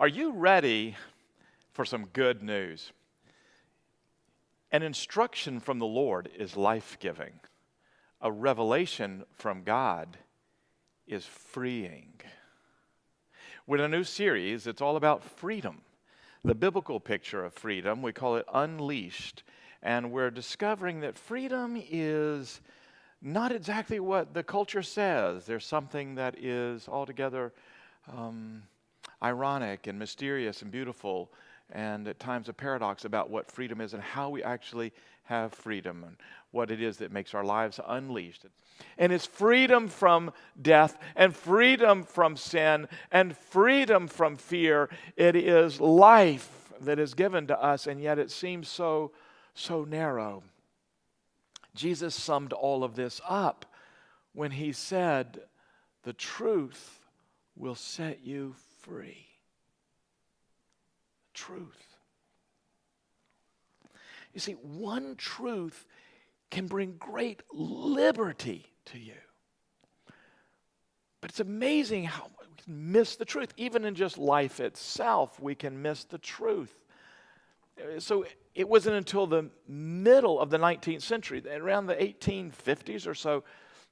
Are you ready for some good news? An instruction from the Lord is life-giving. A revelation from God is freeing. With a new series, it's all about freedom. The biblical picture of freedom, we call it Unleashed. And we're discovering that freedom is not exactly what the culture says. There's something that is altogether ironic and mysterious and beautiful, and at times a paradox about what freedom is and how we actually have freedom and what it is that makes our lives unleashed. And it's freedom from death and freedom from sin and freedom from fear. It is life that is given to us, and yet it seems so narrow. Jesus summed all of this up when he said, "The truth will set you free." Truth. You see, one truth can bring great liberty to you. But it's amazing how we can miss the truth. Even in just life itself, we can miss the truth. So it wasn't until the middle of the 19th century, around the 1850s or so,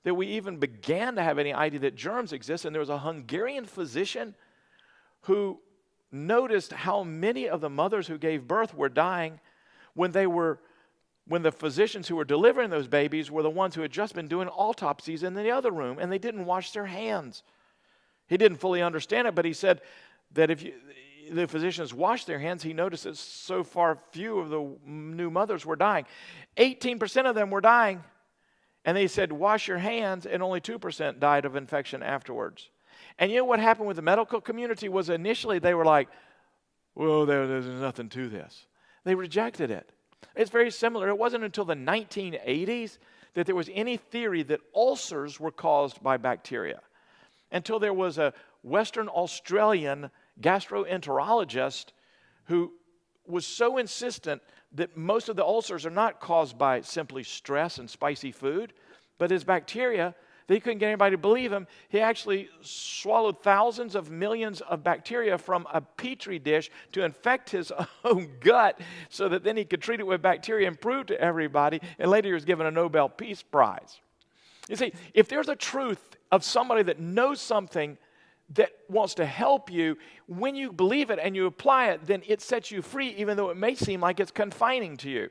that we even began to have any idea that germs exist. And there was a Hungarian physician who noticed how many of the mothers who gave birth were dying when the physicians who were delivering those babies were the ones who had just been doing autopsies in the other room, and they didn't wash their hands. He didn't fully understand it, but he said that if the physicians washed their hands, he noticed that so far few of the new mothers were dying. 18% of them were dying. And they said, wash your hands, and only 2% died of infection afterwards. And you know what happened with the medical community was initially they were like, well, there's nothing to this. They rejected it. It's very similar. It wasn't until the 1980s that there was any theory that ulcers were caused by bacteria. Until there was a Western Australian gastroenterologist who was so insistent that most of the ulcers are not caused by simply stress and spicy food, but is bacteria. They couldn't get anybody to believe him. He actually swallowed thousands of millions of bacteria from a petri dish to infect his own gut so that then he could treat it with bacteria and prove to everybody. And later he was given a Nobel Peace Prize. You see, if there's a truth of somebody that knows something that wants to help you, when you believe it and you apply it, then it sets you free, even though it may seem like it's confining to you.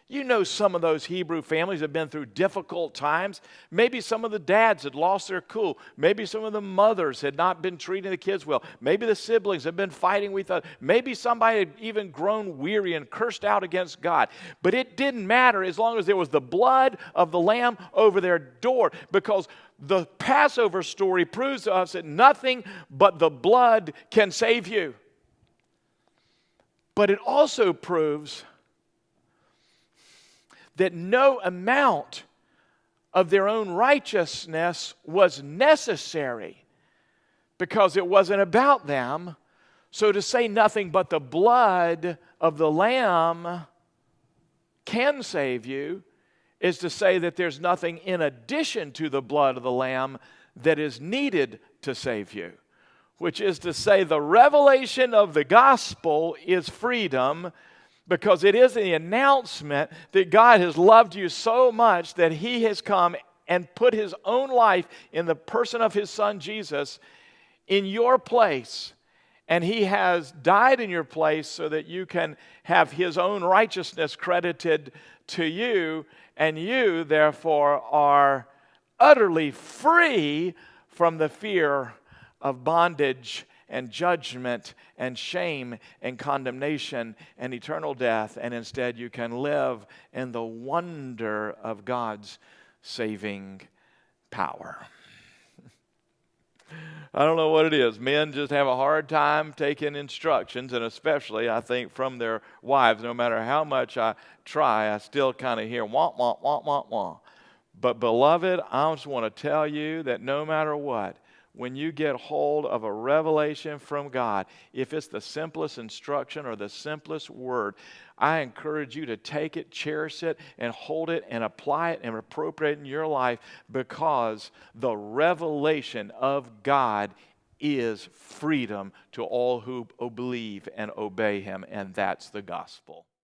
You know, some of those Hebrew families have been through difficult times. Maybe some of the dads had lost their cool. Maybe some of the mothers had not been treating the kids well. Maybe the siblings had been fighting with others. Maybe somebody had even grown weary and cursed out against God. But it didn't matter as long as there was the blood of the Lamb over their door, because the Passover story proves to us that nothing but the blood can save you. But it also proves that no amount of their own righteousness was necessary, because it wasn't about them. So to say nothing but the blood of the Lamb can save you is to say that there's nothing in addition to the blood of the Lamb that is needed to save you, which is to say the revelation of the gospel is freedom, because it is the announcement that God has loved you so much that He has come and put His own life in the person of His Son Jesus in your place. And He has died in your place so that you can have His own righteousness credited to you, and you, therefore, are utterly free from the fear of bondage and judgment and shame and condemnation and eternal death, and instead you can live in the wonder of God's saving power. I don't know what it is. Men just have a hard time taking instructions, and especially, I think, from their wives. No matter how much I try, I still kind of hear wah, wah, wah, wah, wah. But beloved, I just want to tell you that no matter what, when you get hold of a revelation from God, if it's the simplest instruction or the simplest word, I encourage you to take it, cherish it, and hold it, and apply it, and appropriate it in your life, because the revelation of God is freedom to all who believe and obey him, and that's the gospel.